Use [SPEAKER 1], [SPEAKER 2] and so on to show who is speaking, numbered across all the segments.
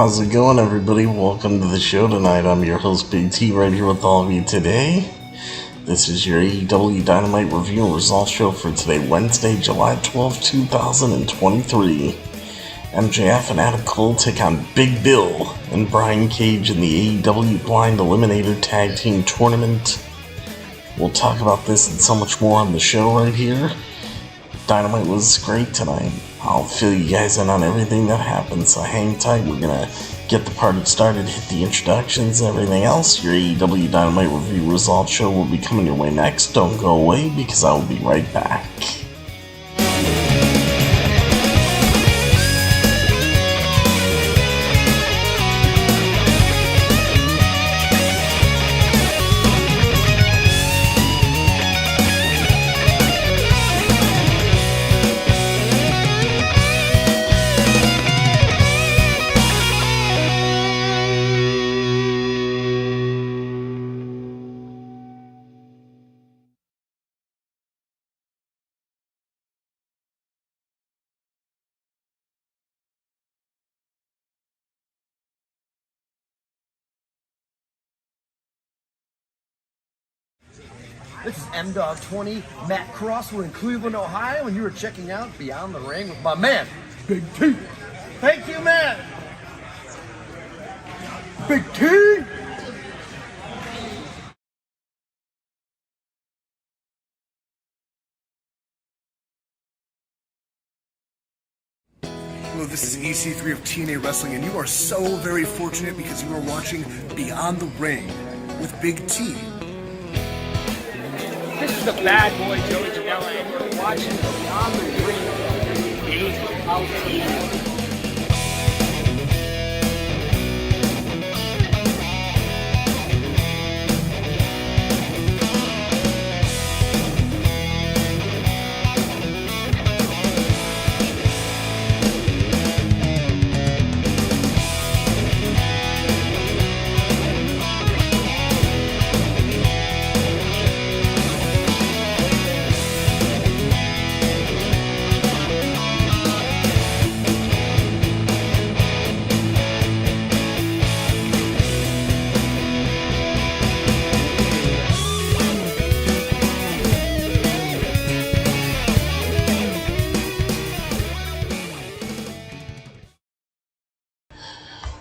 [SPEAKER 1] How's it going, everybody? Welcome to the show tonight. I'm your host, Big T, right here with all of you today. This is your AEW Dynamite review and results show for today, Wednesday, July 12, 2023. MJF and Adam Cole take on Big Bill and Brian Cage in the AEW Blind Eliminator Tag Team Tournament. We'll talk about this and so much more on the show right here. Dynamite was great tonight. I'll fill you guys in on everything that happened, so hang tight. We're gonna get the party started, hit the introductions, everything else. Your AEW Dynamite review results show will be coming your way next. Don't go away, because I will be right back.
[SPEAKER 2] This is M-Dog20, Matt Cross. We're in Cleveland, Ohio, and you are checking out Beyond the Ring with my man, Big T. Thank you, man. Big T.
[SPEAKER 3] Hello, this is EC3 of TNA Wrestling, and you are so very fortunate because you are watching Beyond the Ring with Big T.
[SPEAKER 4] This is the bad boy Joey Janela, and you're watching Beyond the Ring AEW.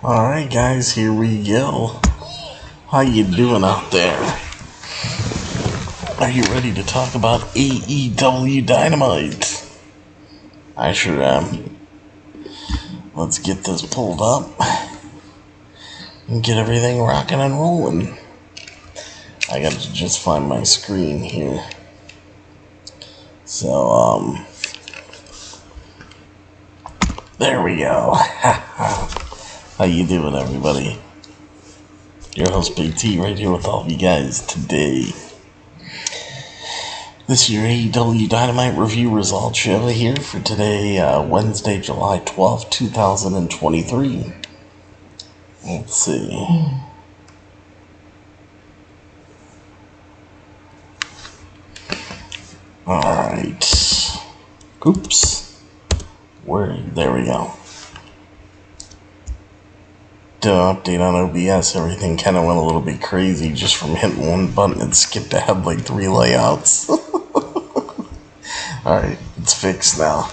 [SPEAKER 1] Alright guys, here we go. How you doing out there? Are you ready to talk about AEW Dynamite? I sure am. Let's get this pulled up and get everything rocking and rolling. I gotta just find my screen here. So, there we go. How you doing, everybody? Your host, Big T, right here with all of you guys today. This is your AEW Dynamite review results show here for today, Wednesday, July 12th, 2023. Let's see. Alright. Oops. There we go. Update on OBS, everything kind of went a little bit crazy just from hitting one button and skipped ahead like 3 layouts. Alright, it's fixed now.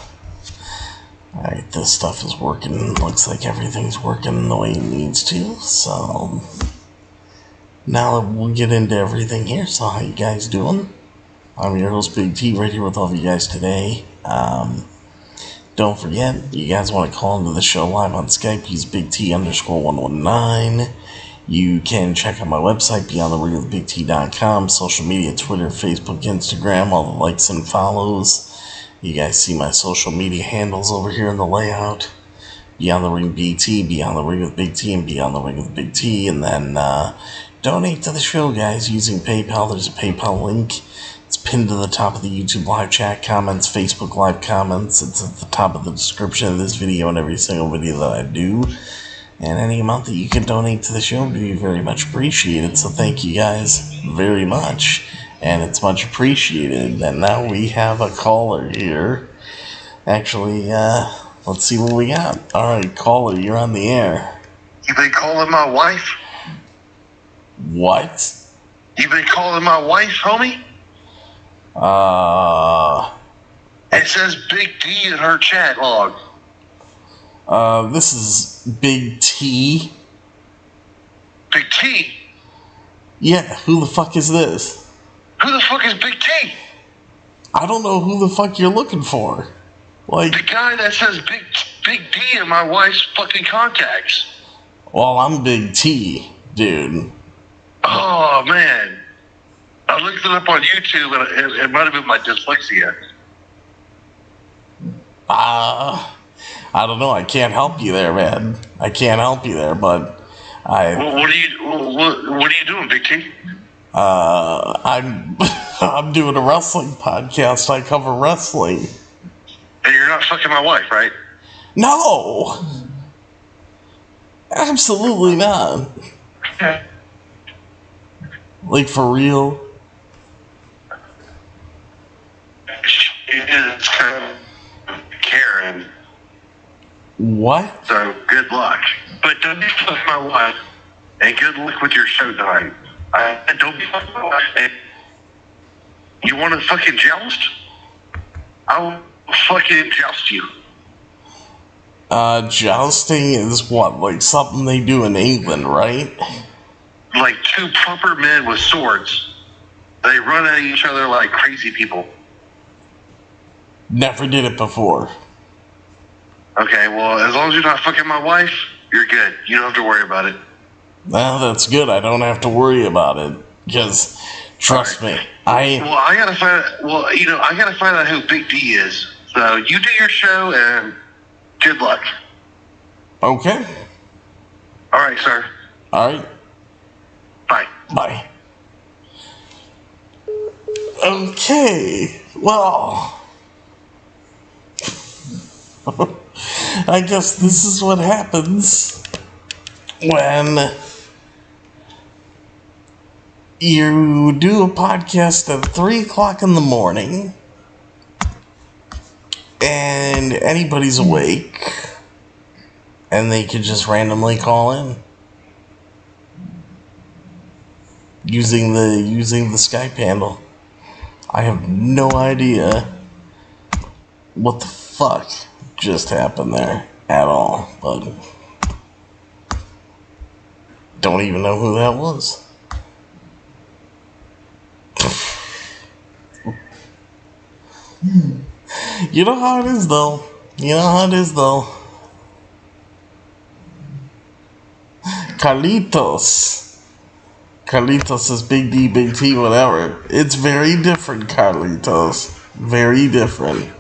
[SPEAKER 1] Alright, this stuff is working. Looks like everything's working the way it needs to. So, now we'll get into everything here. So, how you guys doing? I'm your host, Big T, right here with all of you guys today. Don't forget, you guys want to call into the show live on Skype, use BigT_119. You can check out my website, BeyondTheRingWithBigT.com, social media, Twitter, Facebook, Instagram, all the likes and follows. You guys see my social media handles over here in the layout. Beyond the Ring BT, Beyond the Ring with Big T, and Beyond the Ring with Big T. And then donate to the show, guys, using PayPal. There's a PayPal link. It's pinned to the top of the YouTube live chat comments, Facebook live comments. It's at the top of the description of this video and every single video that I do. And any amount that you can donate to the show would be very much appreciated. So thank you guys very much. And it's much appreciated. And now we have a caller here. Actually, let's see what we got. Alright, caller, you're on the air.
[SPEAKER 5] You been calling my wife?
[SPEAKER 1] What?
[SPEAKER 5] You been calling my wife, homie? It says Big D in her chat log.
[SPEAKER 1] This is Big T.
[SPEAKER 5] Big T?
[SPEAKER 1] Yeah, who the fuck is this?
[SPEAKER 5] Who the fuck is Big T?
[SPEAKER 1] I don't know who the fuck you're looking for. Like,
[SPEAKER 5] the guy that says Big D in my wife's fucking contacts.
[SPEAKER 1] Well, I'm Big T, dude.
[SPEAKER 5] Oh, man. I looked it up on YouTube, and it might have been my dyslexia.
[SPEAKER 1] I don't know. I can't help you there, man. I can't help you there, but
[SPEAKER 5] Well, what are you doing, Big T?
[SPEAKER 1] I'm doing a wrestling podcast. I cover wrestling.
[SPEAKER 5] And you're not fucking my wife, right?
[SPEAKER 1] No! Absolutely not. Like, for real?
[SPEAKER 5] She is kind of Karen.
[SPEAKER 1] What?
[SPEAKER 5] So, good luck. But don't be fucking my wife. And good luck with your show tonight. Don't be fucking my wife. And you want to fucking joust? I will fucking joust you.
[SPEAKER 1] Jousting is what? Like something they do in England, right?
[SPEAKER 5] Like two proper men with swords. They run at each other like crazy people.
[SPEAKER 1] Never did it before.
[SPEAKER 5] Okay, well, as long as you're not fucking my wife, you're good. You don't have to worry about it.
[SPEAKER 1] Well, that's good. I don't have to worry about it. Because, trust me, I
[SPEAKER 5] gotta find out who Big D is. So you do your show and good luck.
[SPEAKER 1] Okay.
[SPEAKER 5] All right, sir.
[SPEAKER 1] All right.
[SPEAKER 5] Bye.
[SPEAKER 1] Bye. Okay. Well, I guess this is what happens when you do a podcast at 3 o'clock in the morning and anybody's awake and they could just randomly call in using the Skype handle. I have no idea what the fuck just happened there at all, but don't even know who that was. You know how it is though. Carlitos is Big D, Big T, whatever. It's very different, Carlitos. Very different.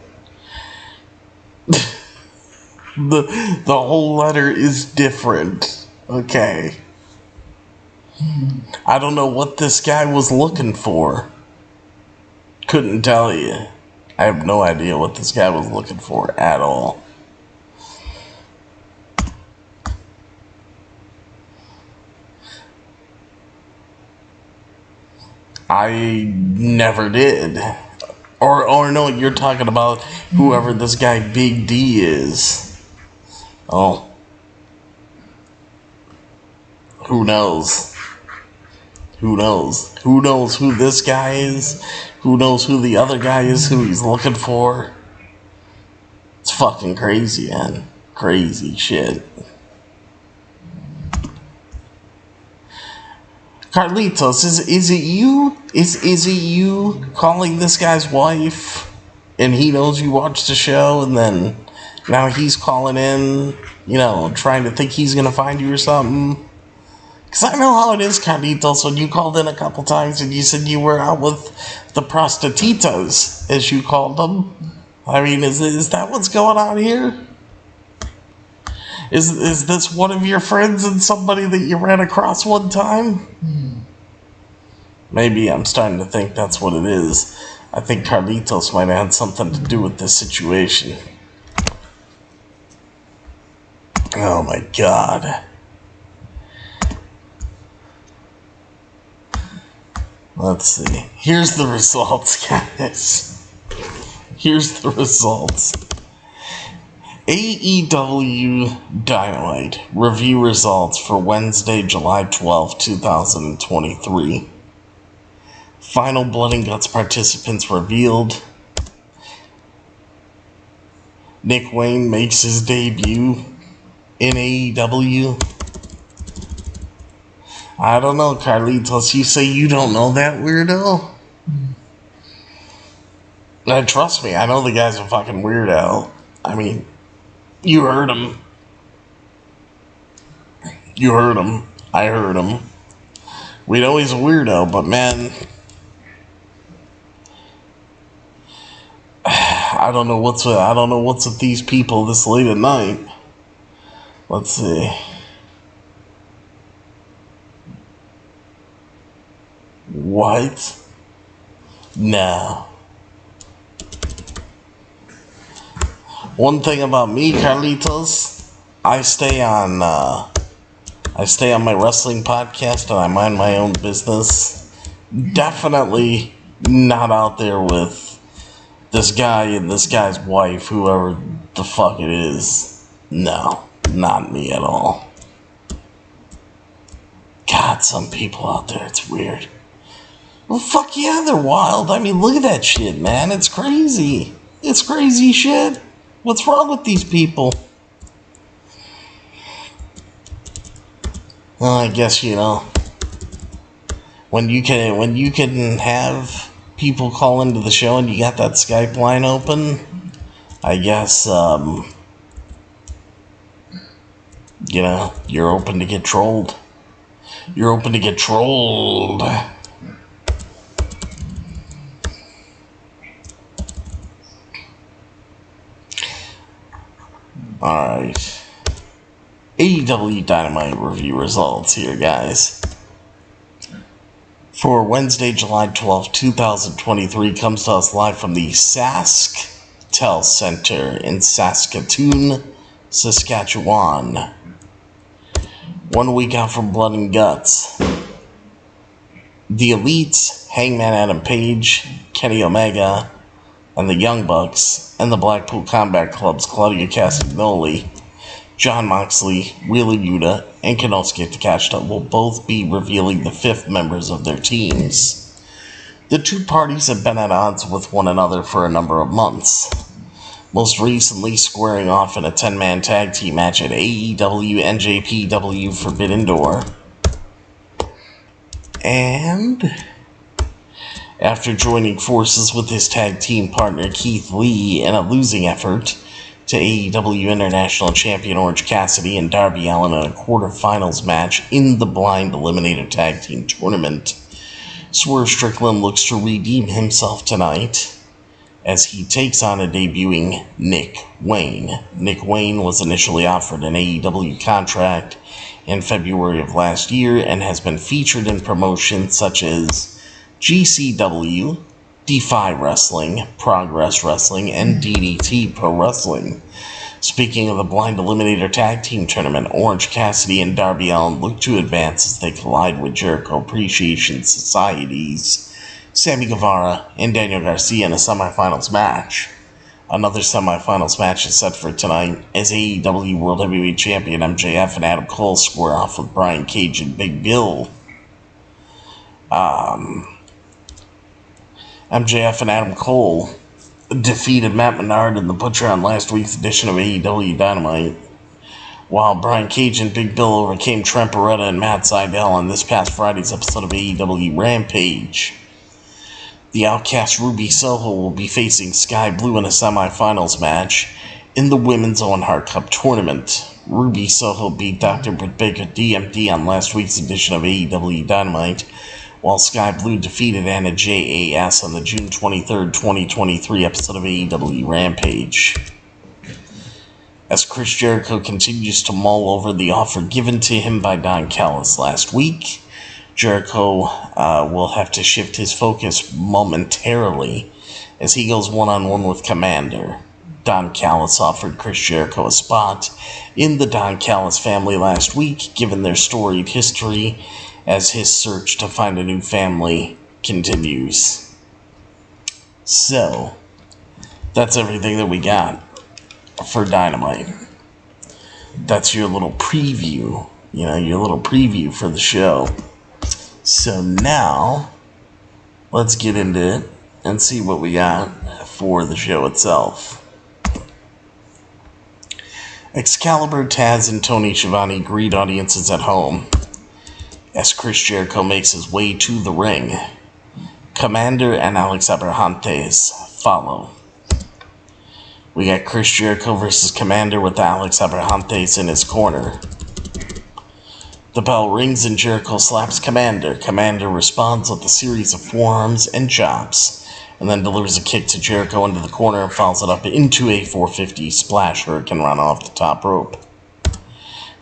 [SPEAKER 1] The whole letter is different. Okay. I don't know what this guy was looking for. Couldn't tell you. I have no idea what this guy was looking for at all. I never did. Or no, you're talking about whoever this guy Big D is. Oh. Who knows? Who knows? Who knows who this guy is? Who knows who the other guy is, who he's looking for? It's fucking crazy, man. Crazy shit. Carlitos, is it you? Is it you calling this guy's wife? And he knows you watched the show, and then now he's calling in, trying to think he's gonna find you or something? Because I know how it is, Carlitos, when you called in a couple times and you said you were out with the prostitutas, as you called them. I mean, is that what's going on here? Is this one of your friends and somebody that you ran across one time? Maybe I'm starting to think that's what it is. I think Carlitos might have had something to do with this situation. Oh my god. Let's see. Here's the results, guys. Here's the results. AEW Dynamite review results for Wednesday, July 12, 2023. Final Blood and Guts participants revealed. Nick Wayne makes his debut in AEW. I don't know, Carlitos. You say you don't know that weirdo? And trust me, I know the guy's a fucking weirdo. I mean, you heard him. You heard him. I heard him. We know he's a weirdo, but man, I don't know what's with these people this late at night. Let's see. What? No. One thing about me, Carlitos, I stay on my wrestling podcast and I mind my own business. Definitely not out there with this guy and this guy's wife, whoever the fuck it is. No, not me at all. God, some people out there, it's weird. Well, fuck yeah, they're wild. I mean, look at that shit, man. It's crazy. It's crazy shit. What's wrong with these people? Well, I guess, you know, when you can have people call into the show and you got that Skype line open, I guess, you know, you're open to get trolled. You're open to get trolled. Alright. AEW Dynamite review results here, guys. For Wednesday, July 12, 2023, comes to us live from the SaskTel Center in Saskatoon, Saskatchewan. 1 week out from Blood and Guts. The Elites, Hangman Adam Page, Kenny Omega, and the Young Bucks, and the Blackpool Combat Club's Claudio Castagnoli, Jon Moxley, Wheeler Yuta, and Konosuke Takeshita will both be revealing the fifth members of their teams. The two parties have been at odds with one another for a number of months, most recently squaring off in a 10-man tag team match at AEW NJPW Forbidden Door. And after joining forces with his tag team partner Keith Lee in a losing effort to AEW International Champion Orange Cassidy and Darby Allin in a quarterfinals match in the Blind Eliminator Tag Team Tournament, Swerve Strickland looks to redeem himself tonight as he takes on a debuting Nick Wayne. Nick Wayne was initially offered an AEW contract in February of last year and has been featured in promotions such as GCW, Defy Wrestling, Progress Wrestling, and DDT Pro Wrestling. Speaking of the Blind Eliminator Tag Team Tournament, Orange Cassidy and Darby Allin look to advance as they collide with Jericho Appreciation Society's Sammy Guevara and Daniel Garcia in a semifinals match. Another semifinals match is set for tonight as AEW World Heavyweight Champion MJF and Adam Cole square off with Brian Cage and Big Bill. MJF and Adam Cole defeated Matt Menard and the Butcher on last week's edition of AEW Dynamite, while Brian Cage and Big Bill overcame Trent Beretta and Matt Sydal on this past Friday's episode of AEW Rampage. The Outcast Ruby Soho will be facing Sky Blue in a semifinals match in the Women's Owen Hart Cup tournament. Ruby Soho beat Dr. Britt Baker DMD on last week's edition of AEW Dynamite, while Sky Blue defeated Anna JAS on the June 23rd, 2023 episode of AEW Rampage. As Chris Jericho continues to mull over the offer given to him by Don Callis last week, Jericho will have to shift his focus momentarily as he goes one-on-one with Commander. Don Callis offered Chris Jericho a spot in the Don Callis family last week, given their storied history, as his search to find a new family continues. So, that's everything that we got. for Dynamite. That's your little preview, your little preview for the show. So now, let's get into it and see what we got for the show itself. Excalibur, Taz, and Tony Schiavone greet audiences at home as Chris Jericho makes his way to the ring. Commander and Alex Abrahantes follow. We got Chris Jericho versus Commander with Alex Abrahantes in his corner. The bell rings and Jericho slaps Commander. Commander responds with a series of forearms and chops, and then delivers a kick to Jericho into the corner and follows it up into a 450 splash hurricane run off the top rope.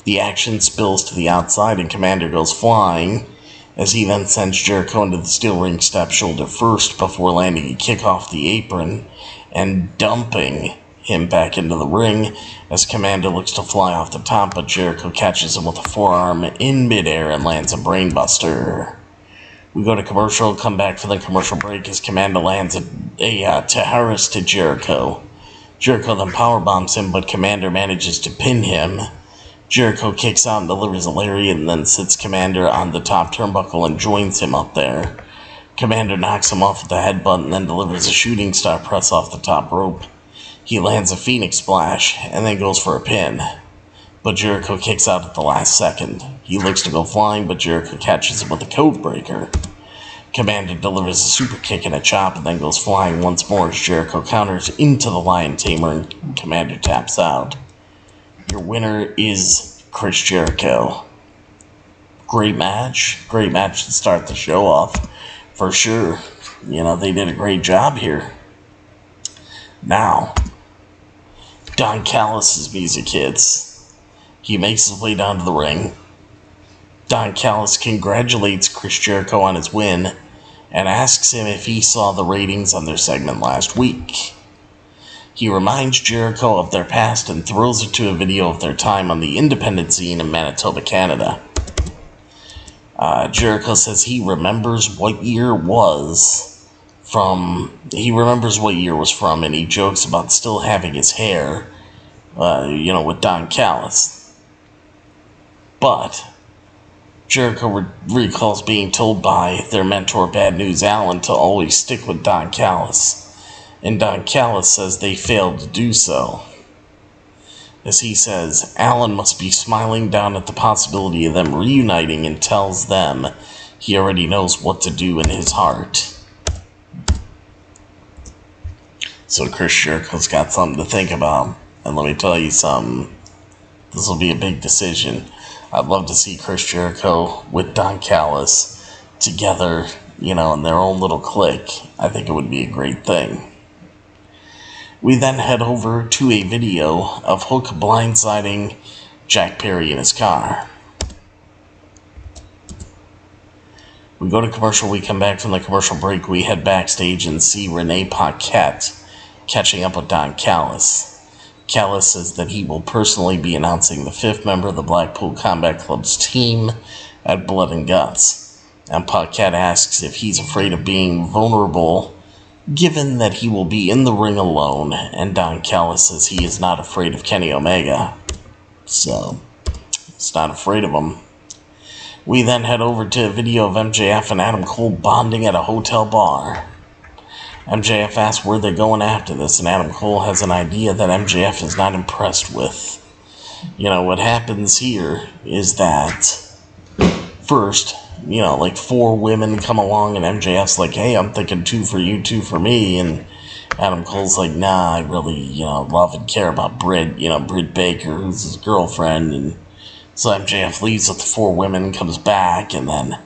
[SPEAKER 1] The action spills to the outside and Commander goes flying, as he then sends Jericho into the steel ring step shoulder first before landing a kick off the apron and dumping him back into the ring as Commander looks to fly off the top, but Jericho catches him with a forearm in midair and lands a brainbuster. We go to commercial, come back for the commercial break as Commander lands a Taharis to Jericho. Jericho then powerbombs him, but Commander manages to pin him. Jericho kicks out and delivers a lariat and then sits Commander on the top turnbuckle and joins him up there. Commander knocks him off with a headbutt and then delivers a shooting star press off the top rope. He lands a Phoenix Splash and then goes for a pin, but Jericho kicks out at the last second. He looks to go flying, but Jericho catches him with a code breaker. Commander delivers a super kick and a chop and then goes flying once more as Jericho counters into the Lion Tamer and Commander taps out. Your winner is Chris Jericho. Great match to start the show off, for sure. They did a great job here. Now, Don Callis' music hits. He makes his way down to the ring. Don Callis congratulates Chris Jericho on his win and asks him if he saw the ratings on their segment last week. He reminds Jericho of their past and throws it to a video of their time on the independent scene in Manitoba, Canada. Jericho says he remembers what year was from, and he jokes about still having his hair, with Don Callis. But Jericho recalls being told by their mentor Bad News Allen to always stick with Don Callis. And Don Callis says they failed to do so. As he says, Allen must be smiling down at the possibility of them reuniting and tells them he already knows what to do in his heart. So Chris Jericho's got something to think about. And let me tell you something. This will be a big decision. I'd love to see Chris Jericho with Don Callis together, in their own little clique. I think it would be a great thing. We then head over to a video of Hook blindsiding Jack Perry in his car. We go to commercial, we come back from the commercial break, we head backstage and see Renee Paquette catching up with Don Callis. Callis says that he will personally be announcing the 5th member of the Blackpool Combat Club's team at Blood and Guts. And Paquette asks if he's afraid of being vulnerable given that he will be in the ring alone, and Don Callis says he is not afraid of Kenny Omega. So, he's not afraid of him. We then head over to a video of MJF and Adam Cole bonding at a hotel bar. MJF asks where they're going after this, and Adam Cole has an idea that MJF is not impressed with. What happens here is that first, 4 women come along and MJF's like, hey, I'm thinking 2 for you, 2 for me, and Adam Cole's like, nah, I really, love and care about Britt, Britt Baker, who's his girlfriend, and so MJF leaves with the 4 women, comes back, and then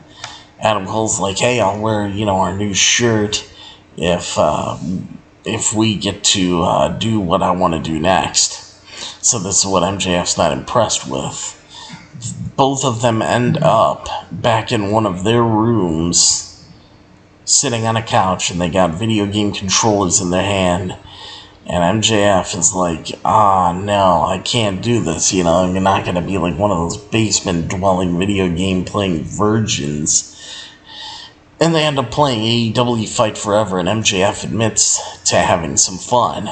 [SPEAKER 1] Adam Cole's like, hey, I'll wear, our new shirt if we get to do what I want to do next. So this is what MJF's not impressed with. Both of them end up back in one of their rooms, sitting on a couch, and they got video game controllers in their hand. And MJF is like, no, I can't do this, you're not going to be like one of those basement-dwelling video game-playing virgins. And they end up playing AEW Fight Forever, and MJF admits to having some fun.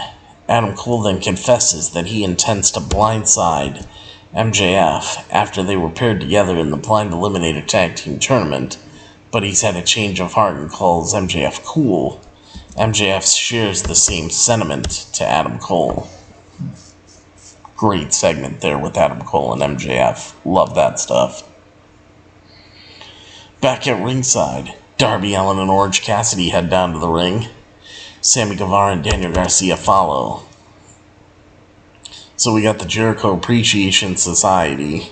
[SPEAKER 1] Adam Cole then confesses that he intends to blindside MJF after they were paired together in the Blind Eliminator Tag Team Tournament, but he's had a change of heart and calls MJF cool. MJF shares the same sentiment to Adam Cole. Great segment there with Adam Cole and MJF. Love that stuff. Back at ringside, Darby Allin and Orange Cassidy head down to the ring. Sammy Guevara and Daniel Garcia follow. So we got the Jericho Appreciation Society.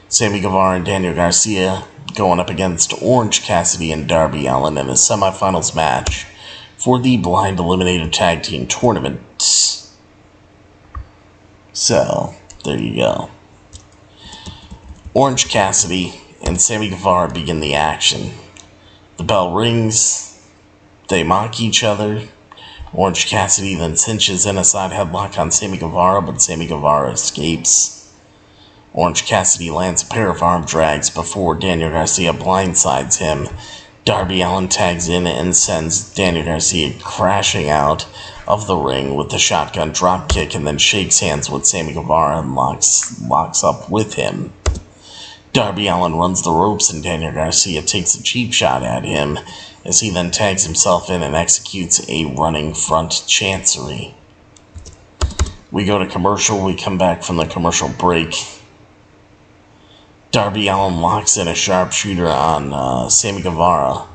[SPEAKER 1] Sammy Guevara and Daniel Garcia going up against Orange Cassidy and Darby Allin in a semifinals match for the Blind Eliminator Tag Team Tournament. So, there you go. Orange Cassidy and Sammy Guevara begin the action. The bell rings. They mock each other. Orange Cassidy then cinches in a side headlock on Sammy Guevara, but Sammy Guevara escapes. Orange Cassidy lands a pair of arm drags before Daniel Garcia blindsides him. Darby Allin tags in and sends Daniel Garcia crashing out of the ring with the shotgun dropkick, and then shakes hands with Sammy Guevara and locks up with him. Darby Allin runs the ropes and Daniel Garcia takes a cheap shot at him as he then tags himself in and executes a running front chancery. We go to commercial. We come back from the commercial break. Darby Allin locks in a sharpshooter on Sammy Guevara,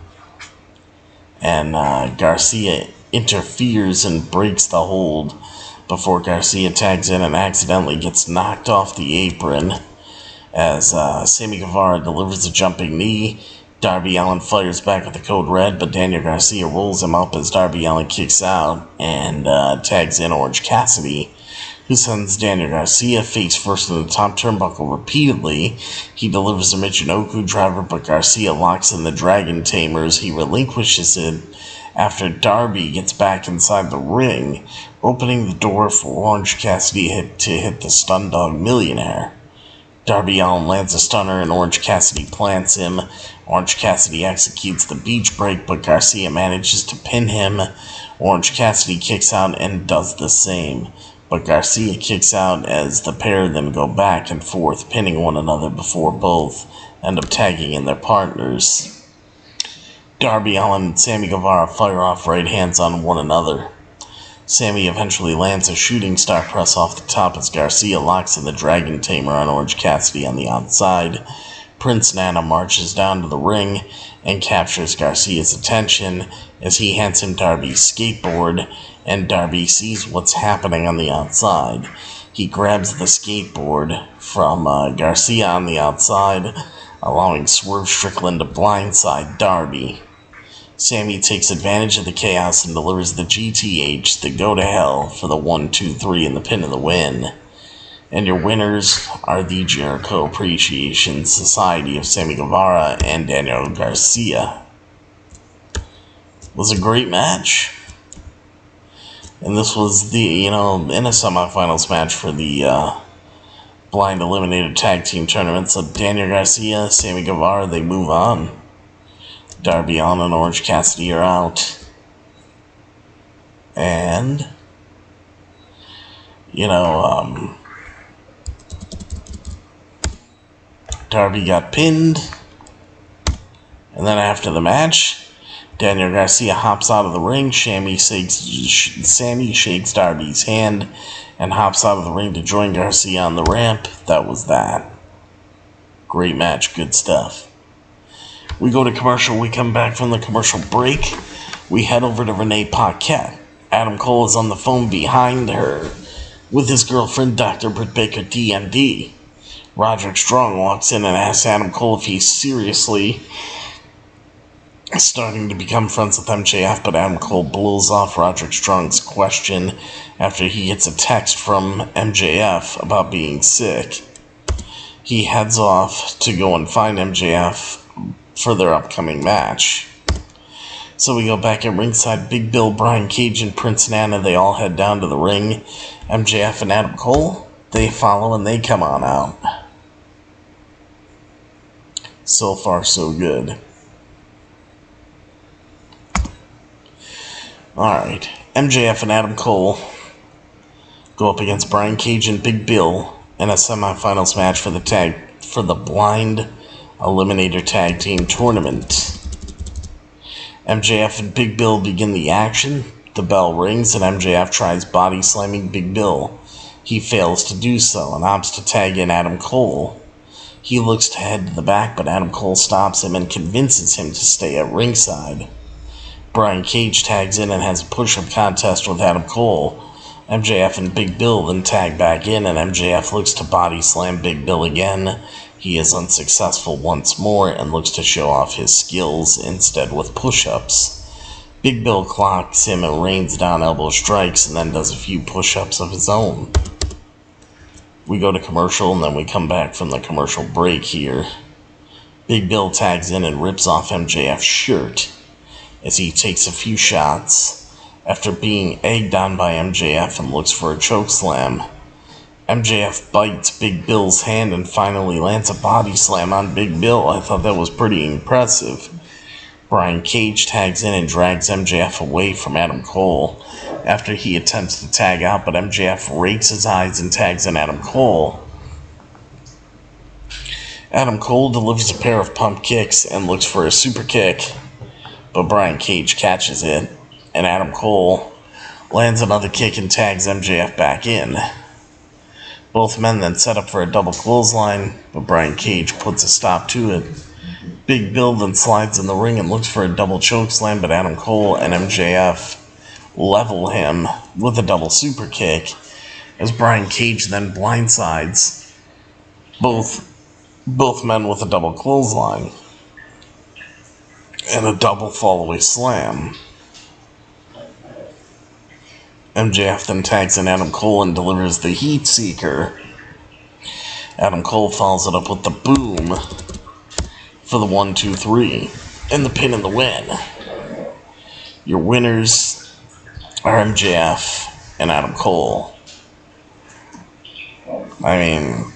[SPEAKER 1] and Garcia interferes and breaks the hold before Garcia tags in and accidentally gets knocked off the apron as Sammy Guevara delivers a jumping knee. Darby Allin fires back with the code red, but Daniel Garcia rolls him up as Darby Allin kicks out and tags in Orange Cassidy, who sends Daniel Garcia face first in the top turnbuckle repeatedly. He delivers a Michinoku driver, but Garcia locks in the Dragon Tamers. He relinquishes it after Darby gets back inside the ring, opening the door for Orange Cassidy to hit the Stun Dog Millionaire. Darby Allin lands a stunner and Orange Cassidy plants him. Orange Cassidy executes the beach break, but Garcia manages to pin him. Orange Cassidy kicks out and does the same, but Garcia kicks out as the pair then go back and forth, pinning one another before both end up tagging in their partners. Darby Allin and Sammy Guevara fire off right hands on one another. Sammy eventually lands a shooting star press off the top as Garcia locks in the Dragon Tamer on Orange Cassidy on the outside. Prince Nana marches down to the ring and captures Garcia's attention as he hands him Darby's skateboard, and Darby sees what's happening on the outside. He grabs the skateboard from Garcia on the outside, allowing Swerve Strickland to blindside Darby. Sammy takes advantage of the chaos and delivers the GTH, the Go to Hell, for the 1-2-3 and the pin of the win. And your winners are the Jericho Appreciation Society of Sammy Guevara and Daniel Garcia. It was a great match. And this was the, in a semifinals match for the Blind Eliminator Tag Team Tournament. So Daniel Garcia, Sammy Guevara, they move on. Darby Allin and Orange Cassidy are out. And, Darby got pinned. And then after the match, Daniel Garcia hops out of the ring. Sammy shakes Darby's hand and hops out of the ring to join Garcia on the ramp. That was that. Great match, good stuff. We go to commercial. We come back from the commercial break. We head over to Renee Paquette. Adam Cole is on the phone behind her with his girlfriend, Dr. Britt Baker, DMD. Roderick Strong walks in and asks Adam Cole if he's seriously starting to become friends with MJF, but Adam Cole blows off Roderick Strong's question after he gets a text from MJF about being sick. He heads off to go and find MJF for their upcoming match. So we go back at ringside. Big Bill, Brian Cage, and Prince Nana, they all head down to the ring. MJF and Adam Cole, they follow and they come on out. So far, so good. Alright, MJF and Adam Cole, go up against Brian Cage and Big Bill in a semifinals match for the Blind Eliminator Tag Team Tournament. MJF and Big Bill begin the action. The bell rings and MJF tries body slamming Big Bill. He fails to do so and opts to tag in Adam Cole. He looks to head to the back, but Adam Cole stops him and convinces him to stay at ringside. Brian Cage tags in and has a push-up contest with Adam Cole. MJF and Big Bill then tag back in, and MJF looks to body slam Big Bill again. He is unsuccessful once more and looks to show off his skills instead with push-ups. Big Bill clocks him and rains down elbow strikes and then does a few push-ups of his own. We go to commercial and then we come back from the commercial break here. Big Bill tags in and rips off MJF's shirt as he takes a few shots after being egged on by MJF and looks for a chokeslam. MJF bites Big Bill's hand and finally lands a body slam on Big Bill. I thought that was pretty impressive. Brian Cage tags in and drags MJF away from Adam Cole after he attempts to tag out, but MJF rakes his eyes and tags in Adam Cole. Adam Cole delivers a pair of pump kicks and looks for a super kick, but Brian Cage catches it, and Adam Cole lands another kick and tags MJF back in. Both men then set up for a double clothesline, but Brian Cage puts a stop to it. Big Bill then slides in the ring and looks for a double chokeslam, but Adam Cole and MJF level him with a double super kick as Brian Cage then blindsides both men with a double clothesline and a double fallaway slam. MJF then tags in Adam Cole and delivers the Heat Seeker. Adam Cole follows it up with the boom for the 1-2-3 and the pin and the win. Your winners are MJF and Adam Cole. I mean,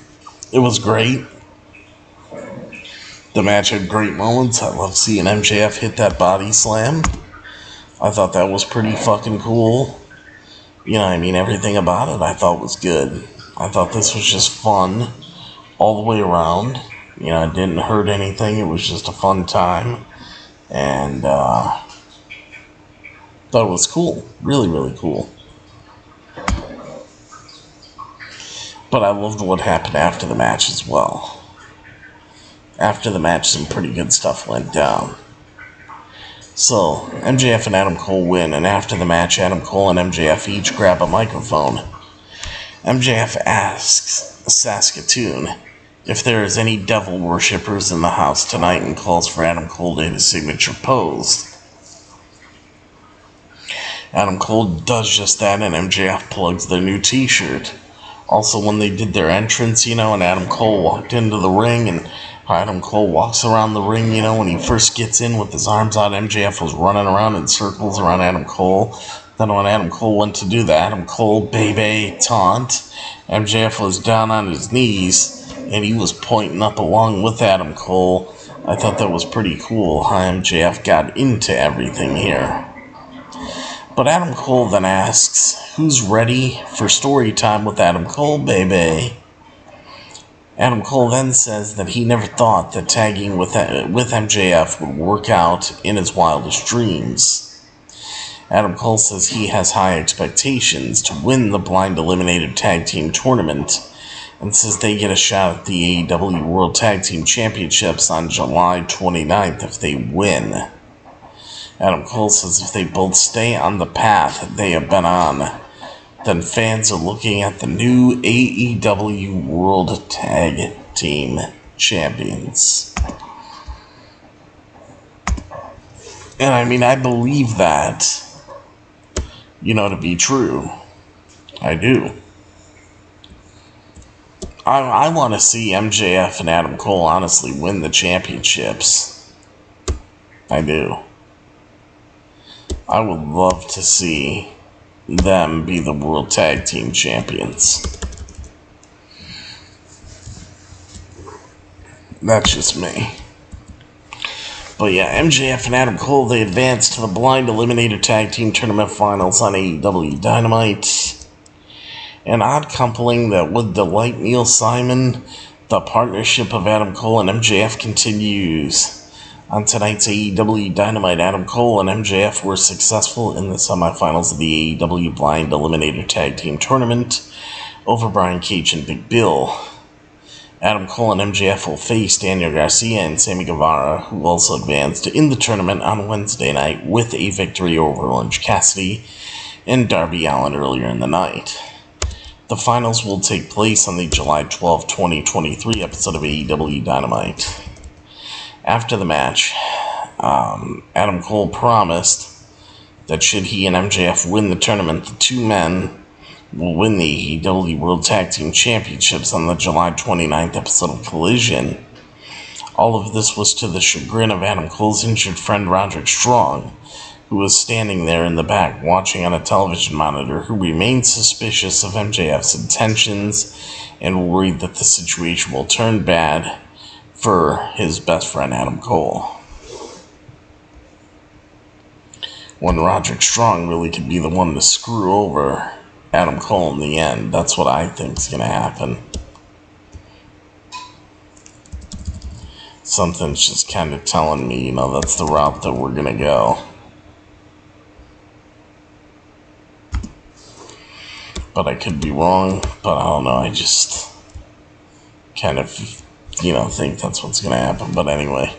[SPEAKER 1] it was great. The match had great moments. I love seeing MJF hit that body slam. I thought that was pretty fucking cool. You know, I mean, everything about it I thought was good. I thought this was just fun all the way around. You know, it didn't hurt anything. It was just a fun time. And thought it was cool. Really, really cool. But I loved what happened after the match as well. After the match, some pretty good stuff went down. So, MJF and Adam Cole win, and after the match, Adam Cole and MJF each grab a microphone. MJF asks Saskatoon if there is any devil worshippers in the house tonight and calls for Adam Cole to hit his signature pose. Adam Cole does just that, and MJF plugs their new t-shirt. Also, when they did their entrance, you know, and Adam Cole walked into the ring, and Adam Cole walks around the ring, you know, when he first gets in with his arms out, MJF was running around in circles around Adam Cole. Then when Adam Cole went to do the Adam Cole baby taunt, MJF was down on his knees, and he was pointing up along with Adam Cole. I thought that was pretty cool how MJF got into everything here. But Adam Cole then asks, who's ready for story time with Adam Cole, baby? Adam Cole then says that he never thought that tagging with MJF would work out in his wildest dreams. Adam Cole says he has high expectations to win the Blind Eliminator Tag Team Tournament, and says they get a shot at the AEW World Tag Team Championships on July 29th if they win. Adam Cole says if they both stay on the path they have been on, then fans are looking at the new AEW World Tag Team Champions. And I mean, I believe that, you know, to be true. I do. I want to see MJF and Adam Cole honestly win the championships. I do. I would love to see them be the World Tag Team Champions. That's just me. But yeah, MJF and Adam Cole, they advance to the Blind Eliminator Tag Team Tournament Finals on AEW Dynamite. An odd coupling that would delight Neil Simon. The partnership of Adam Cole and MJF continues. On tonight's AEW Dynamite, Adam Cole and MJF were successful in the semifinals of the AEW Blind Eliminator Tag Team Tournament over Brian Cage and Big Bill. Adam Cole and MJF will face Daniel Garcia and Sammy Guevara, who also advanced in the tournament on Wednesday night with a victory over Orange Cassidy and Darby Allin earlier in the night. The finals will take place on the July 12, 2023 episode of AEW Dynamite. After the match, Adam Cole promised that should he and MJF win the tournament, the two men will win the AEW World Tag Team Championships on the July 29th episode of Collision. All of this was to the chagrin of Adam Cole's injured friend Roderick Strong, who was standing there in the back watching on a television monitor, who remained suspicious of MJF's intentions and worried that the situation will turn bad for his best friend Adam Cole. When Roderick Strong really could be the one to screw over Adam Cole in the end. That's what I think is going to happen. Something's just kind of telling me, that's the route that we're going to go. But I could be wrong, but I don't know. I just kind of, think that's what's going to happen. But anyway,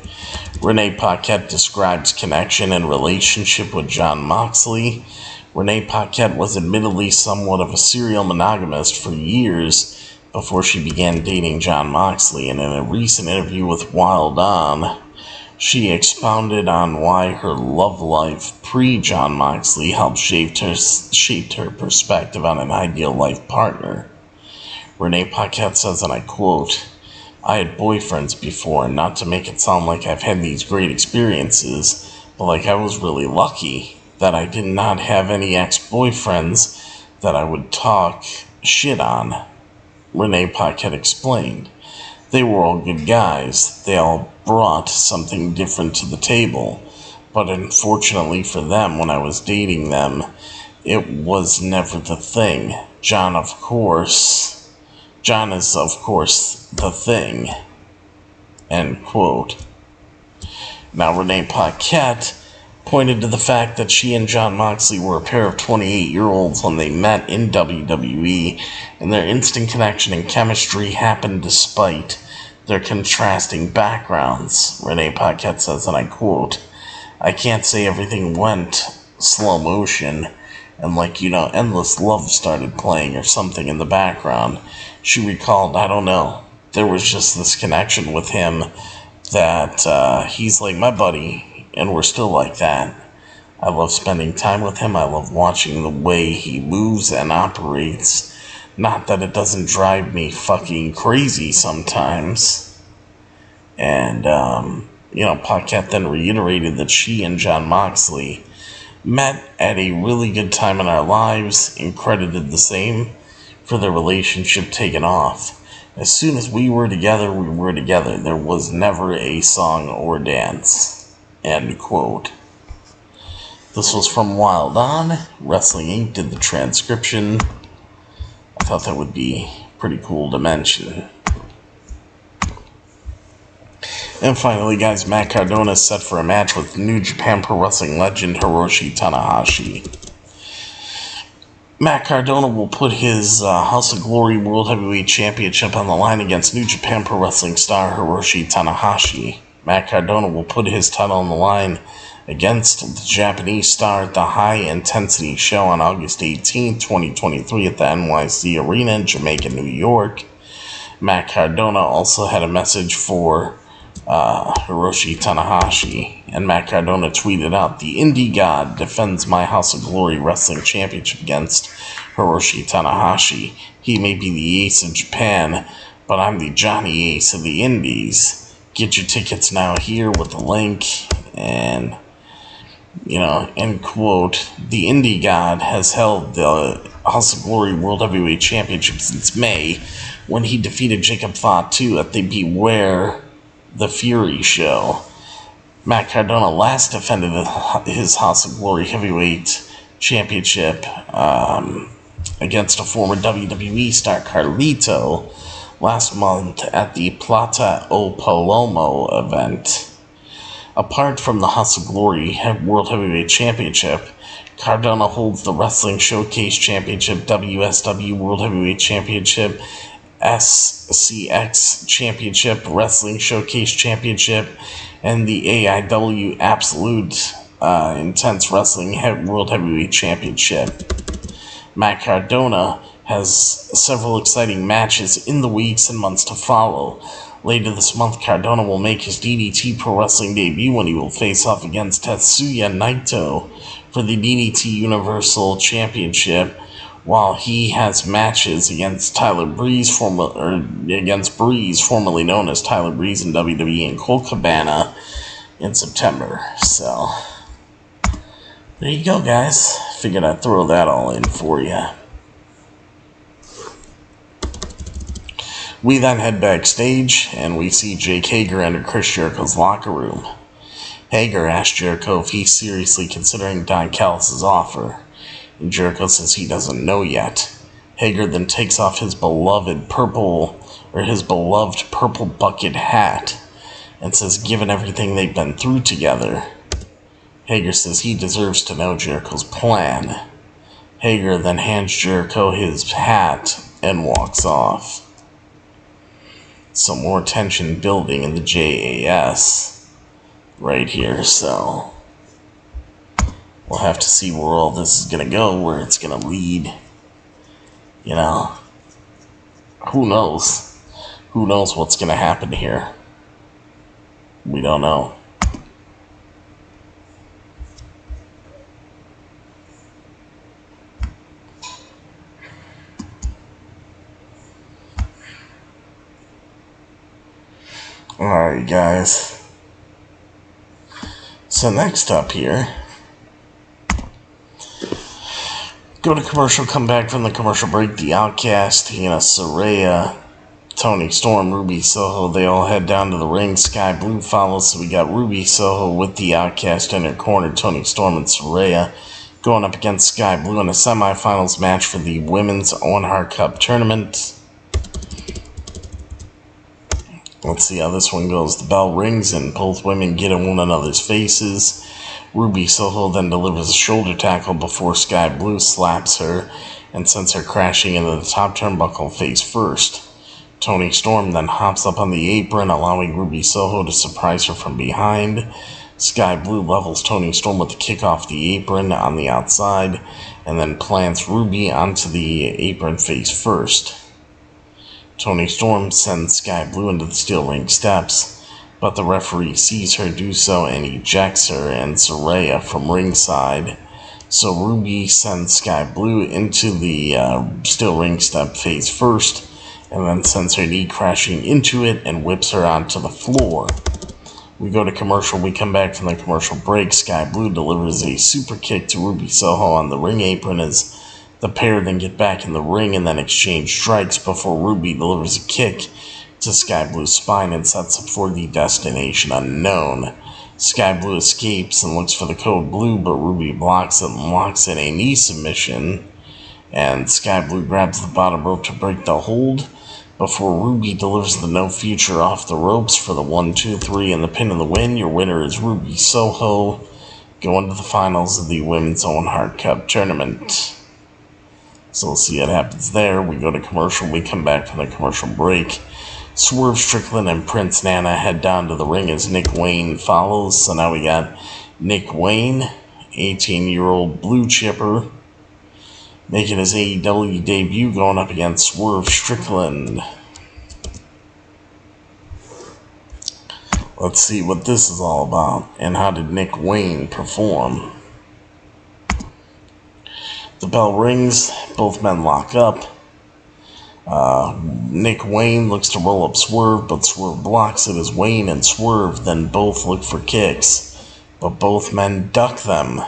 [SPEAKER 1] Renee Paquette describes connection and relationship with Jon Moxley. Renee Paquette was admittedly somewhat of a serial monogamist for years before she began dating Jon Moxley, and in a recent interview with Wild On, she expounded on why her love life pre-Jon Moxley helped shaped her perspective on an ideal life partner. Renee Paquette says, and I quote, "I had boyfriends before, and not to make it sound like I've had these great experiences, but like I was really lucky that I did not have any ex-boyfriends that I would talk shit on," Renee Paquette explained. "They were all good guys. They all brought something different to the table. But unfortunately for them, when I was dating them, it was never the thing. John is of course the thing." End quote. Now, Renee Paquette pointed to the fact that she and Jon Moxley were a pair of 28-year-olds when they met in WWE, and their instant connection and chemistry happened despite their contrasting backgrounds. Renee Paquette says, and I quote, "I can't say everything went slow motion and endless love started playing or something in the background." She recalled, "I don't know. There was just this connection with him that he's like my buddy, and we're still like that. I love spending time with him. I love watching the way he moves and operates. Not that it doesn't drive me fucking crazy sometimes." And, Paquette then reiterated that she and Jon Moxley met at a really good time in our lives and credited the same for their relationship taking off. "As soon as we were together, we were together. There was never a song or dance." End quote. This was from Wild On. Wrestling Inc. did the transcription. I thought that would be pretty cool to mention. And finally, guys, Matt Cardona is set for a match with New Japan Pro Wrestling legend Hiroshi Tanahashi. Matt Cardona will put his House of Glory World Heavyweight Championship on the line against New Japan Pro Wrestling star Hiroshi Tanahashi. Matt Cardona will put his title on the line against the Japanese star at the High Intensity Show on August 18, 2023 at the NYC Arena in Jamaica, New York. Matt Cardona also had a message for Hiroshi Tanahashi, and Matt Cardona tweeted out, "The Indie God defends my House of Glory Wrestling Championship against Hiroshi Tanahashi. He may be the ace of Japan, but I'm the Johnny Ace of the Indies. Get your tickets now here with the link." And, end quote. The Indie God has held the House of Glory World Heavyweight Championship since May, when he defeated Jacob Fatu at the Beware the Fury show. Matt Cardona last defended his House of Glory Heavyweight Championship against a former WWE star, Carlito, last month at the Plata o Palomo event. Apart from the Hustle Glory World Heavyweight Championship, Cardona holds the Wrestling Showcase Championship, WSW World Heavyweight Championship, SCX Championship, Wrestling Showcase Championship, and the AEW Absolute Intense Wrestling World Heavyweight Championship. Matt Cardona has several exciting matches in the weeks and months to follow. Later this month, Cardona will make his DDT Pro Wrestling debut when he will face off against Tetsuya Naito for the DDT Universal Championship, while he has matches against Breeze, formerly known as Tyler Breeze in WWE, and Colt Cabana in September. So, there you go, guys. Figured I'd throw that all in for you. We then head backstage, and we see Jake Hager enter Chris Jericho's locker room. Hager asks Jericho if he's seriously considering Don Callis' offer, and Jericho says he doesn't know yet. Hager then takes off his beloved purple bucket hat, and says given everything they've been through together, Hager says he deserves to know Jericho's plan. Hager then hands Jericho his hat and walks off. Some more tension building in the JAS right here, so we'll have to see where all this is going to go, where it's going to lead. You know, who knows? Who knows what's going to happen here? We don't know. Alright, guys. So next up here, go to commercial, come back from the commercial break. The Outcast, Saraya, Tony Storm, Ruby Soho, they all head down to the ring. Sky Blue follows, so we got Ruby Soho with the Outcast in her corner. Tony Storm and Saraya going up against Sky Blue in a semifinals match for the Women's Owen Hart Cup tournament. Let's see how this one goes. The bell rings and both women get in one another's faces. Ruby Soho then delivers a shoulder tackle before Sky Blue slaps her and sends her crashing into the top turnbuckle face first. Tony Storm then hops up on the apron, allowing Ruby Soho to surprise her from behind. Sky Blue levels Tony Storm with a kick off the apron on the outside and then plants Ruby onto the apron face first. Tony Storm sends Sky Blue into the steel ring steps, but the referee sees her do so and ejects her and Saraya from ringside. So Ruby sends Sky Blue into the steel ring step face first, and then sends her knee crashing into it and whips her onto the floor. We go to commercial, we come back from the commercial break. Sky Blue delivers a super kick to Ruby Soho on the ring apron as the pair then get back in the ring and then exchange strikes before Ruby delivers a kick to Sky Blue's spine and sets up for the destination unknown. Sky Blue escapes and looks for the code blue, but Ruby blocks it and locks in a knee submission. And Sky Blue grabs the bottom rope to break the hold before Ruby delivers the no future off the ropes for the 1-2-3 and the pin in the win. Your winner is Ruby Soho, going to the finals of the Women's Owen Hart Cup tournament. So we'll see what happens there. We go to commercial. We come back from the commercial break. Swerve Strickland and Prince Nana head down to the ring as Nick Wayne follows. So now we got Nick Wayne, 18-year-old blue chipper, making his AEW debut, going up against Swerve Strickland. Let's see what this is all about and how did Nick Wayne perform. The bell rings, both men lock up. Nick Wayne looks to roll up Swerve, but Swerve blocks it as Wayne and Swerve then both look for kicks, but both men duck them.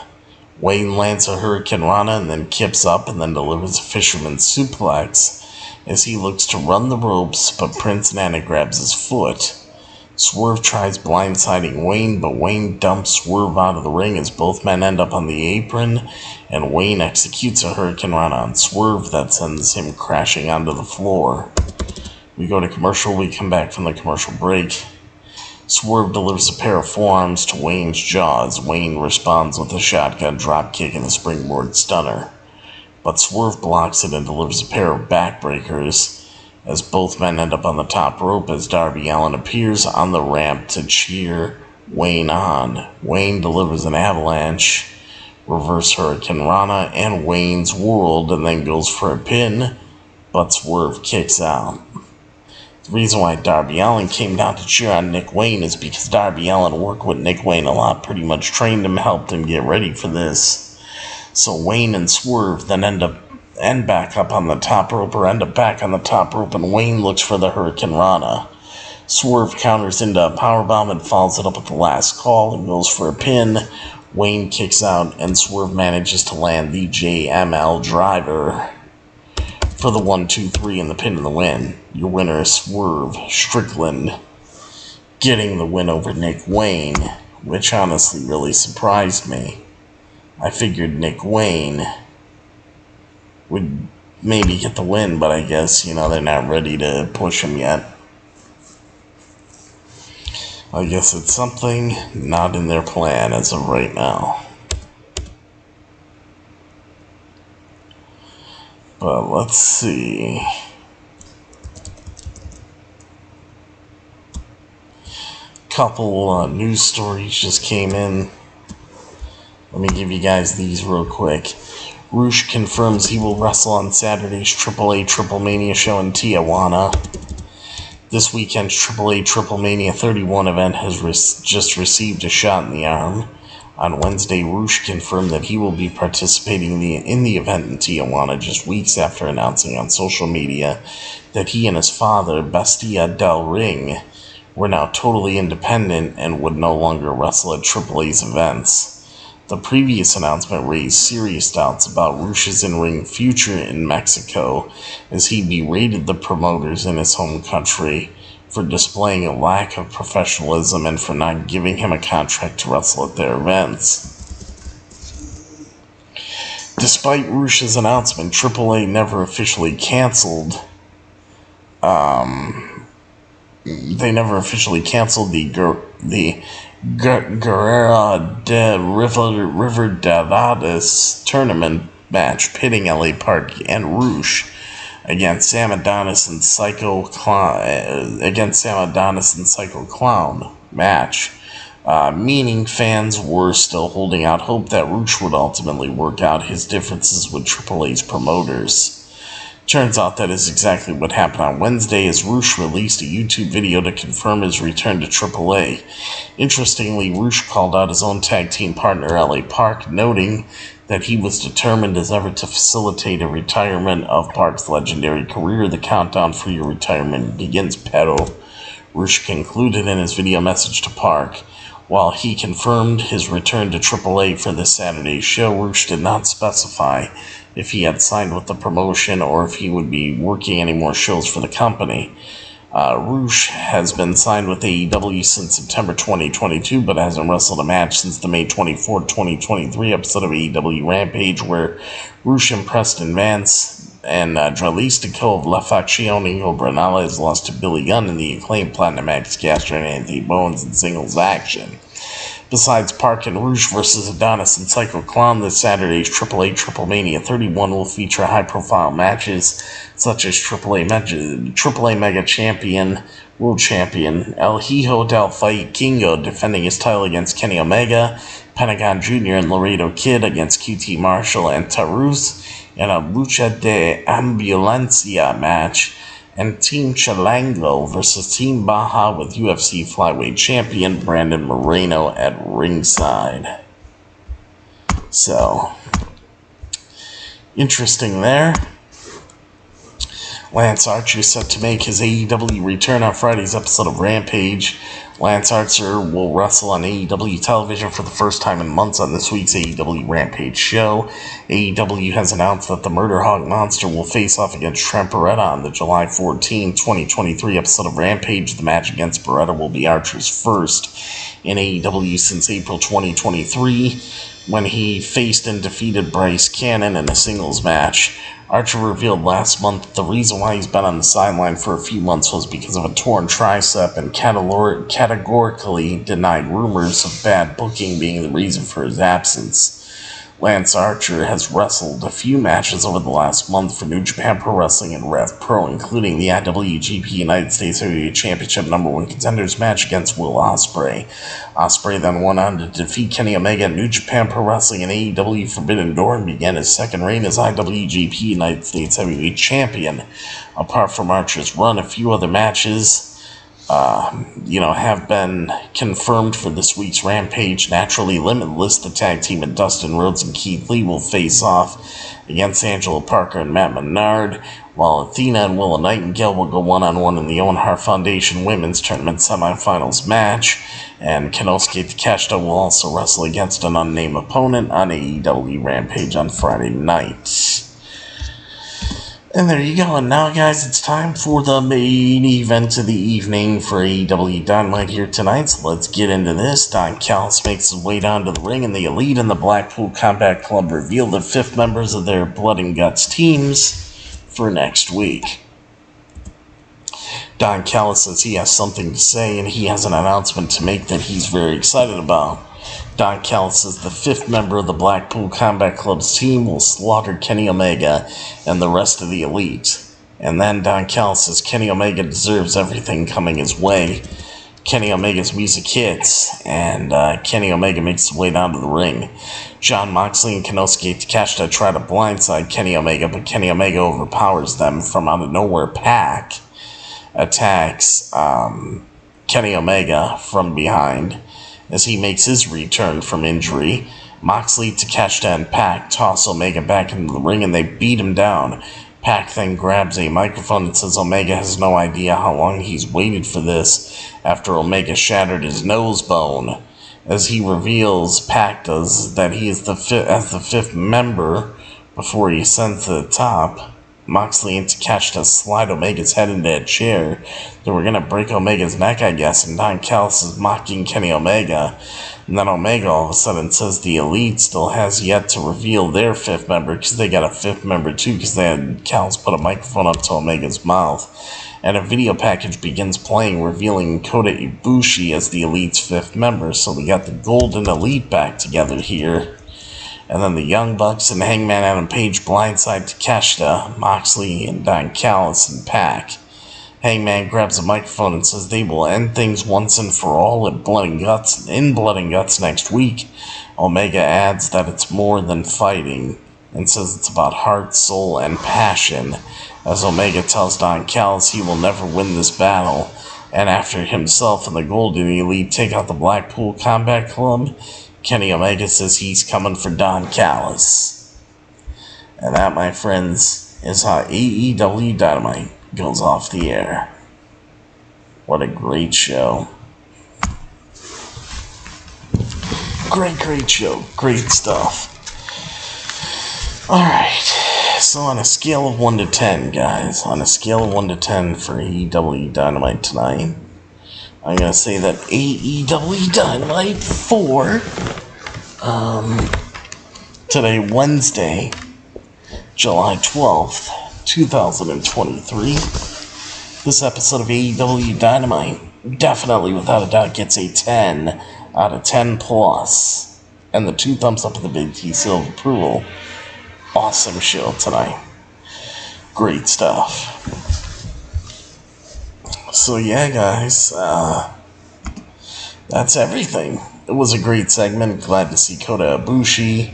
[SPEAKER 1] Wayne lands a Hurricane Rana and then kips up and then delivers a Fisherman's Suplex as he looks to run the ropes, but Prince Nana grabs his foot. Swerve tries blindsiding Wayne, but Wayne dumps Swerve out of the ring as both men end up on the apron, and Wayne executes a Hurricane Rana on Swerve that sends him crashing onto the floor. We go to commercial. We come back from the commercial break. Swerve delivers a pair of forearms to Wayne's jaws. Wayne responds with a shotgun dropkick and a springboard stunner, but Swerve blocks it and delivers a pair of backbreakers as both men end up on the top rope as Darby Allin appears on the ramp to cheer Wayne on. Wayne delivers an avalanche, reverse Hurricane Rana, and Wayne's World, and then goes for a pin, but Swerve kicks out. The reason why Darby Allin came down to cheer on Nick Wayne is because Darby Allin worked with Nick Wayne a lot, pretty much trained him, helped him get ready for this. So Wayne and Swerve then end back up on the top rope, or end up back on the top rope, and Wayne looks for the Hurricane Rana. Swerve counters into a powerbomb and follows it up at the last call and goes for a pin. Wayne kicks out, and Swerve manages to land the JML driver for the 1-2-3 and the pin and the win. Your winner is Swerve Strickland, getting the win over Nick Wayne, which honestly really surprised me. I figured Nick Wayne would maybe get the win, but I guess, they're not ready to push him yet. I guess it's something not in their plan as of right now. But let's see. Couple news stories just came in. Let me give you guys these real quick. Rush confirms he will wrestle on Saturday's AAA Triple Mania show in Tijuana. This weekend's AAA Triple Mania 31 event has just received a shot in the arm. On Wednesday, Rush confirmed that he will be participating in the event in Tijuana just weeks after announcing on social media that he and his father, Bestia del Ring, were now totally independent and would no longer wrestle at AAA's events. The previous announcement raised serious doubts about Rush's in-ring future in Mexico, as he berated the promoters in his home country for displaying a lack of professionalism and for not giving him a contract to wrestle at their events. Despite Rush's announcement, AAA never officially canceled. They never officially canceled the Guerrera de Riverdades tournament match pitting LA Park and Rush against Sam Adonis and Psycho Clown match, meaning fans were still holding out hope that Rush would ultimately work out his differences with AAA's promoters. Turns out that is exactly what happened on Wednesday, as Rush released a YouTube video to confirm his return to AAA. Interestingly, Rush called out his own tag team partner, LA Park, noting that he was determined as ever to facilitate a retirement of Park's legendary career. The countdown for your retirement begins, Pero. Rush concluded in his video message to Park. While he confirmed his return to AAA for this Saturday's show, Rush did not specify if he had signed with the promotion or if he would be working any more shows for the company. Rush has been signed with AEW since September 2022, but hasn't wrestled a match since the May 24, 2023 episode of AEW Rampage, where Rush impressed in Vance and Dralistico of La Facción Ingobernales lost to Billy Gunn in the Acclaimed Platinum Max Caster and Anthony Bowens in singles action. Besides Park and Rush versus Adonis and Psycho Clown, this Saturday's AAA Triple Mania 31 will feature high-profile matches such as AAA Mega Champion, World Champion El Hijo del Kingo defending his title against Kenny Omega, Pentagon Jr. and Laredo Kid against QT Marshall and Tarus, and a Lucha de Ambulancia match, and Team Chilango versus Team Baja with UFC Flyweight Champion Brandon Moreno at ringside. So, interesting there. Lance Archer is set to make his AEW return on Friday's episode of Rampage. Lance Archer will wrestle on AEW television for the first time in months on this week's AEW Rampage show. AEW has announced that the Murder Hog Monster will face off against Trent Beretta on the July 14, 2023 episode of Rampage. The match against Beretta will be Archer's first in AEW since April 2023, when he faced and defeated Bryce Cannon in a singles match. Archer revealed last month that the reason why he's been on the sideline for a few months was because of a torn tricep, and categorically denied rumors of bad booking being the reason for his absence. Lance Archer has wrestled a few matches over the last month for New Japan Pro Wrestling and Rev Pro, including the IWGP United States Heavyweight Championship #1 Contenders match against Will Ospreay. Ospreay then went on to defeat Kenny Omega at New Japan Pro Wrestling and AEW Forbidden Door and began his second reign as IWGP United States Heavyweight Champion. Apart from Archer's run, a few other matches have been confirmed for this week's Rampage. Naturally Limitless, the tag team of Dustin Rhodes and Keith Lee, will face off against Angelo Parker and Matt Menard, while Athena and Willa Nightingale will go one-on-one in the Owen Hart Foundation Women's Tournament Semifinals match, and Konosuke Takeshita will also wrestle against an unnamed opponent on AEW Rampage on Friday night. And there you go. And now, guys, it's time for the main event of the evening for AEW Dynamite here tonight. So let's get into this. Don Callis makes his way down to the ring, and the Elite and the Blackpool Combat Club reveal the 5th members of their Blood and Guts teams for next week. Don Callis says he has something to say, and he has an announcement to make that he's very excited about. Don Callis says the 5th member of the Blackpool Combat Club's team will slaughter Kenny Omega and the rest of the Elite. And then Don Callis says Kenny Omega deserves everything coming his way. Kenny Omega's music hits, and Kenny Omega makes his way down to the ring. Jon Moxley and Konosuke Takeshita try to blindside Kenny Omega, but Kenny Omega overpowers them. From out of nowhere, Pac attacks Kenny Omega from behind as he makes his return from injury. Moxley, Takeshita, and Pac toss Omega back into the ring and they beat him down. Pac then grabs a microphone and says Omega has no idea how long he's waited for this after Omega shattered his nose bone. As he reveals, Pac does, that he is the 5th member before he ascends to the top. Moxley and Takeshita slide Omega's head into a chair. They were going to break Omega's neck, I guess, and Don Callis is mocking Kenny Omega. And then Omega all of a sudden says the Elite still has yet to reveal their 5th member, because they got a 5th member too, because they had Callis put a microphone up to Omega's mouth. And a video package begins playing, revealing Kota Ibushi as the Elite's 5th member. So we got the Golden Elite back together here. And then the Young Bucks and Hangman Adam Page blindside Takeshita, Moxley, and Don Callis and Pac. Hangman grabs a microphone and says they will end things once and for all in Blood and Guts next week. Omega adds that it's more than fighting and says it's about heart, soul, and passion. As Omega tells Don Callis he will never win this battle. And after himself and the Golden Elite take out the Blackpool Combat Club, Kenny Omega says he's coming for Don Callis. And that, my friends, is how AEW Dynamite goes off the air. What a great show. Great show. Great stuff. Alright, so on a scale of 1 to 10, guys, on a scale of 1 to 10 for AEW Dynamite tonight, I'm going to say that AEW Dynamite 4, today, Wednesday, July 12th, 2023, this episode of AEW Dynamite definitely, without a doubt, gets a 10 out of 10 plus, and the 2 thumbs up of the Big T seal of approval. Awesome show tonight. Great stuff. So yeah, guys, that's everything. It was a great segment. Glad to see Kota Ibushi,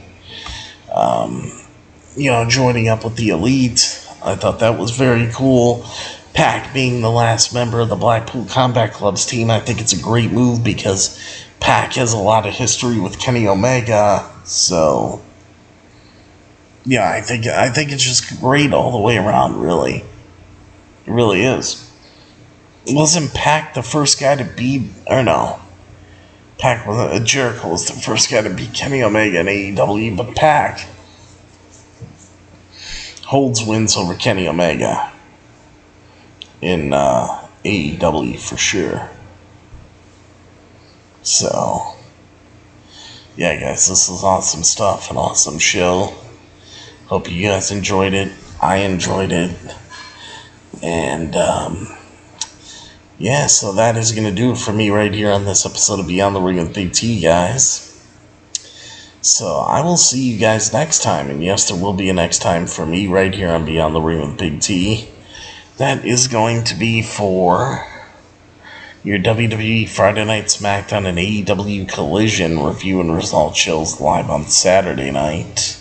[SPEAKER 1] joining up with the Elite. I thought that was very cool. Pac being the last member of the Blackpool Combat Club's team, I think it's a great move because Pac has a lot of history with Kenny Omega. So yeah, I think it's just great all the way around. Really, it really is. Wasn't Pac the first guy to beat, or no? Pac was Jericho was the first guy to beat Kenny Omega in AEW, but Pac holds wins over Kenny Omega in AEW for sure. So, yeah, guys, this is awesome stuff, an awesome show. Hope you guys enjoyed it. I enjoyed it. And, yeah, so that is going to do it for me right here on this episode of Beyond the Ring with Big T, guys. So I will see you guys next time. And yes, there will be a next time for me right here on Beyond the Ring with Big T. That is going to be for your WWE Friday Night SmackDown and AEW Collision review and result shows live on Saturday night.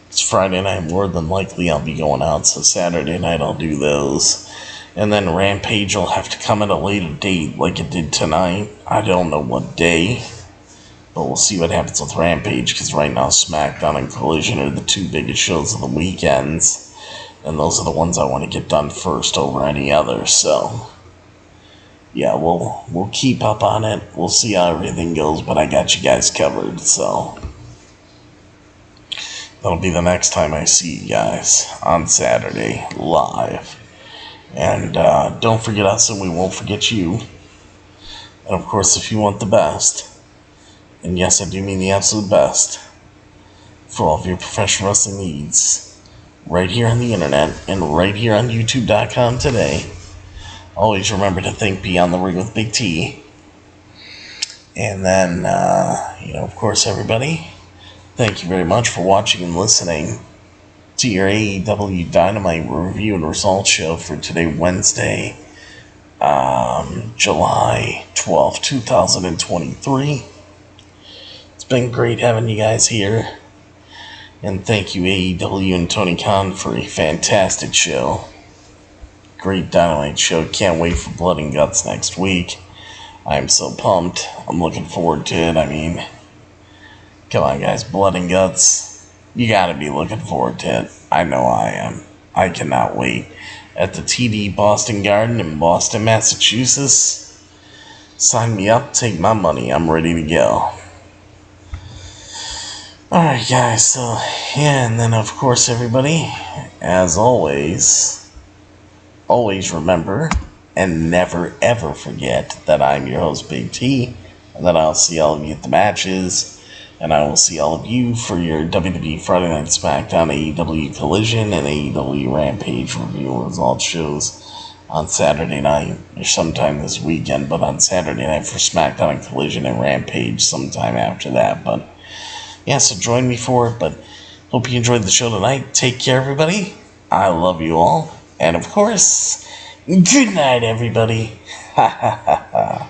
[SPEAKER 1] It's Friday night, more than likely I'll be going out, so Saturday night I'll do those. And then Rampage will have to come at a later date like it did tonight. I don't know what day, but we'll see what happens with Rampage, because right now SmackDown and Collision are the two biggest shows of the weekends, and those are the ones I want to get done first over any other. So yeah, we'll keep up on it. We'll see how everything goes, but I got you guys covered, so that'll be the next time I see you guys on Saturday live. And don't forget us, and we won't forget you. And of course, if you want the best, and yes, I do mean the absolute best, for all of your professional wrestling needs, right here on the internet and right here on YouTube.com today, always remember to think Beyond the Ring with Big T. And then, of course, everybody, thank you very much for watching and listening to your AEW Dynamite review and results show for today, Wednesday, July 12th, 2023. It's been great having you guys here. And thank you, AEW and Tony Khan, for a fantastic show. Great Dynamite show. Can't wait for Blood and Guts next week. I'm so pumped. I'm looking forward to it. I mean, come on, guys. Blood and Guts. You gotta be looking forward to it. I know I am. I cannot wait. At the TD Boston Garden in Boston, Massachusetts. Sign me up, take my money. I'm ready to go. Alright, guys, so, yeah, and then, of course, everybody, as always remember, and never, ever forget that I'm your host, Big T, and that I'll see all of you at the matches. And I will see all of you for your WWE Friday Night SmackDown, AEW Collision, and AEW Rampage review results shows on Saturday night, or sometime this weekend, but on Saturday night for SmackDown and Collision and Rampage sometime after that. But yeah, so join me for it, but hope you enjoyed the show tonight. Take care, everybody. I love you all. And of course, good night, everybody. Ha ha ha ha.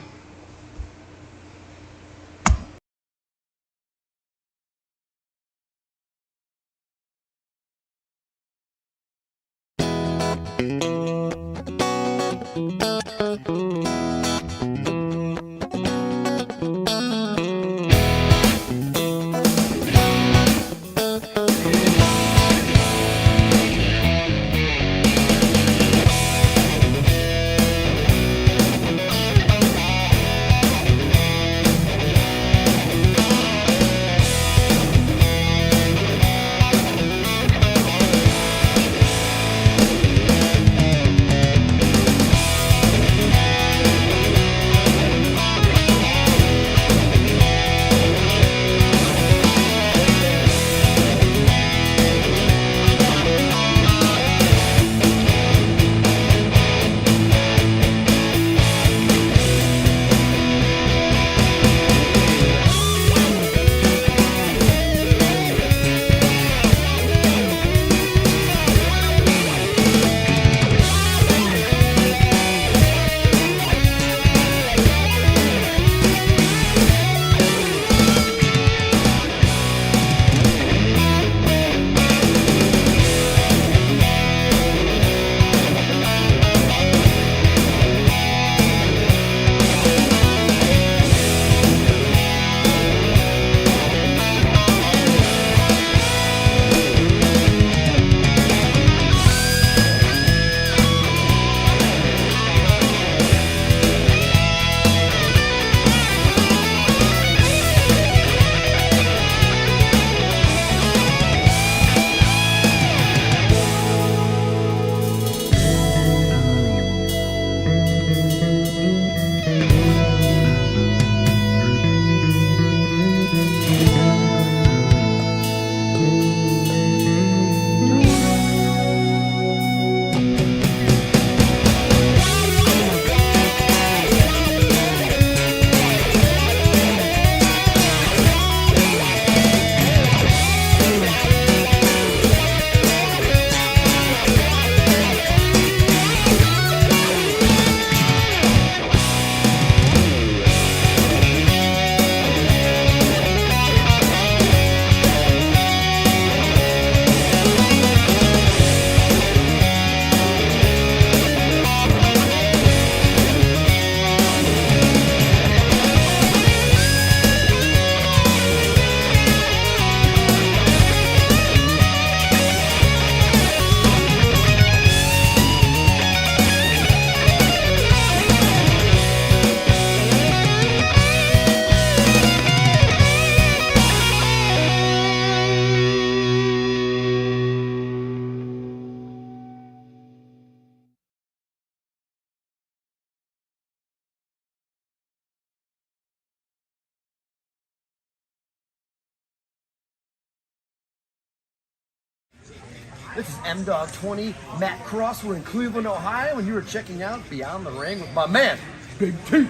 [SPEAKER 2] This is M-Dog20, Matt Cross. We're in Cleveland, Ohio, and you are checking out Beyond the Ring with my man, Big T.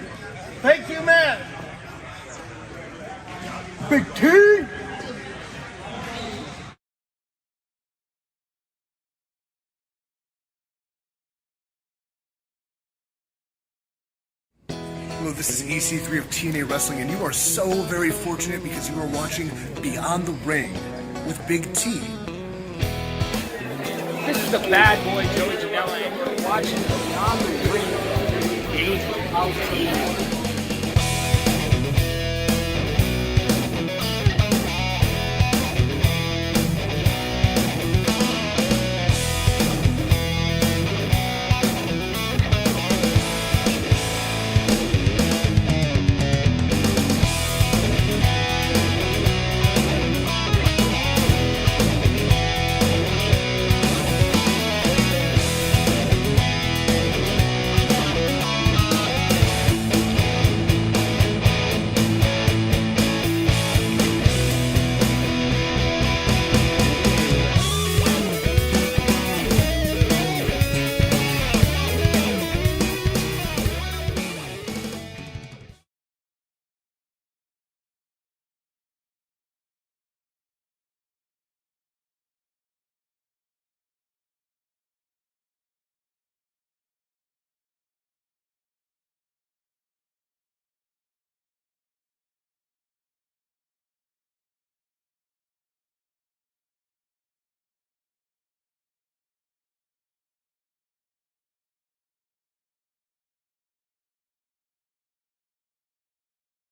[SPEAKER 2] Thank you, man. Big T.
[SPEAKER 3] Hello, this is EC3 of TNA Wrestling, and you are so very fortunate because you are watching Beyond the Ring with Big T.
[SPEAKER 4] This is the bad boy Joey Janela, and you're watching Beyond the Ring AEW.